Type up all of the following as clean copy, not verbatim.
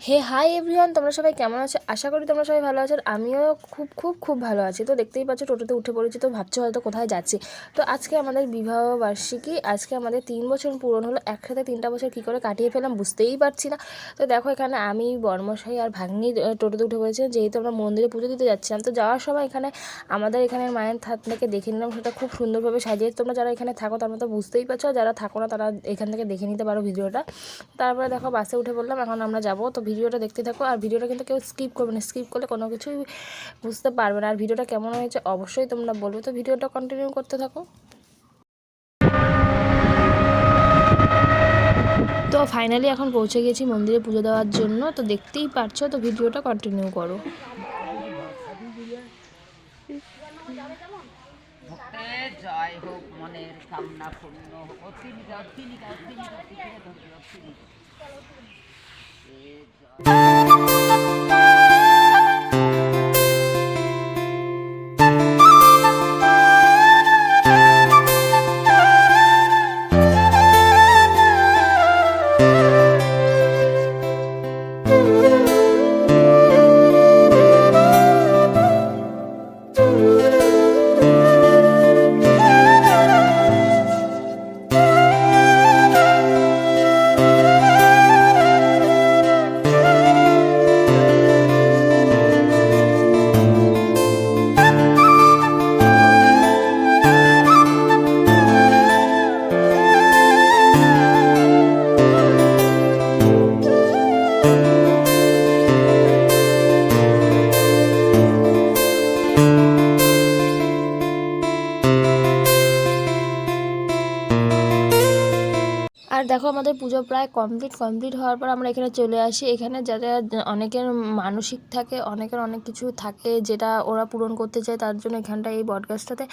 হে hi everyone, তোমরা সবাই কেমন আছো? আশা করি তোমরা সবাই ভালো আছো। আমিও খুব খুব খুব ভালো আছি। তো দেখতেই পাচ্ছ টোটোতে উঠে পড়েছি, তো ভাবছো হয়তো কোথায় যাচ্ছি। তো আজকে আমাদের বিবাহ বার্ষিকী, আজকে আমাদের 3 বছর পূরণ হলো। একসাথে 3টা বছর কী করে কাটিয়ে ফেলাম বুঝতেই পারছি না। তো দেখো এখানে আমি, বর্মশাই আর ভাগ্নি টোটোতে উঠে পড়েছি, যেহেতু আমরা মন্দিরে পুজো দিতে যাচ্ছিলাম। তো যাওয়ার সময় এখানে আমাদের এখানে মায়ের থানটাকে দেখে নিলাম, সেটা খুব সুন্দরভাবে সাজিয়ে। তোমরা যারা এখানে থাকো তারা তো বুঝতেই পারছো, যারা থাকো না তারা এখান থেকে দেখে নিতে পারো ভিডিওটা। তারপরে দেখো বাসে উঠে পড়লাম, এখন আমরা যাবো। তো ভিডিওটা দেখতে থাকো, আর ভিডিওটা কিন্তু কেউ স্কিপ করবে না, স্কিপ করলে কোনো কিছুই বুঝতে পারবে না। আর ভিডিওটা কেমন হয়েছে অবশ্যই তোমরা বলবে। তো ভিডিওটা কন্টিনিউ করতে থাকো। তো ফাইনালি এখন পৌঁছে গেছি মন্দিরে পুজো দেওয়ার জন্য। তো দেখতেই পারছো, তো ভিডিওটা কন্টিনিউ করো। জয় হোক, মনের কামনা পূর্ণ হোক। আর দেখো আমাদের পুজো প্রায় কমপ্লিট হওয়ার পর আমরা এখানে চলে আসি। এখানে যাদের অনেকের মানসিক থাকে, অনেকের অনেক কিছু থাকে যেটা ওরা পূরণ করতে চায়, তার জন্য এখানটা এই বটগাছটাতে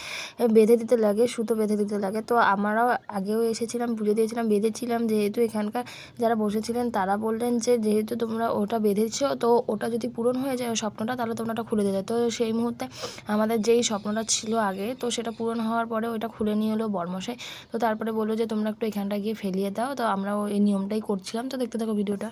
বেঁধে দিতে লাগে, সুতো বেঁধে দিতে লাগে। তো আমরাও আগেও এসেছিলাম, পুজো দিয়েছিলাম, বেঁধেছিলাম। যেহেতু এখানকার যারা বসেছিলেন তারা বললেন যে যেহেতু তোমরা ওটা বেঁধেছো, তো ওটা যদি পূরণ হয়ে যায় স্বপ্নটা, তাহলে তোমরা ওটা খুলে দিতে। তো সেই মুহূর্তে আমাদের যেই স্বপ্নটা ছিল আগে, তো সেটা পূরণ হওয়ার পরে ওইটা খুলে নিয়ে এলো বর্মশাই। তো তারপরে বললো যে তোমরা একটু এখানটা গিয়ে ফেলিয়ে দাও। তো আমরাও এই নিয়মটাই করছিলাম। তো দেখতে থাকো ভিডিওটা।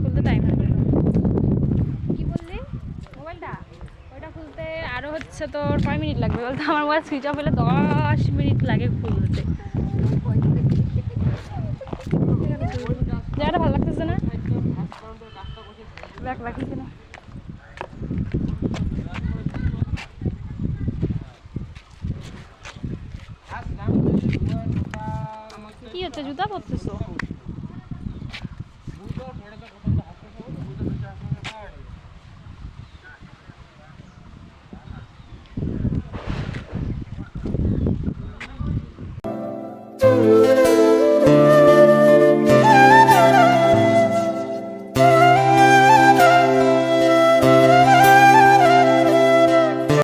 খুলতে টাইম লাগবে। কি বললি? মোবাইলটা ওইটা খুলতে আরও হচ্ছে তোর 5 মিনিট লাগবে। বলতে আমার মোবাইল সুইচ অফ হলে 10 মিনিট লাগে খুলতে। জায়গাটা ভালো লাগতেছে না, রাখ রাখি কেন। কি হচ্ছে, জুতা পরতেছো?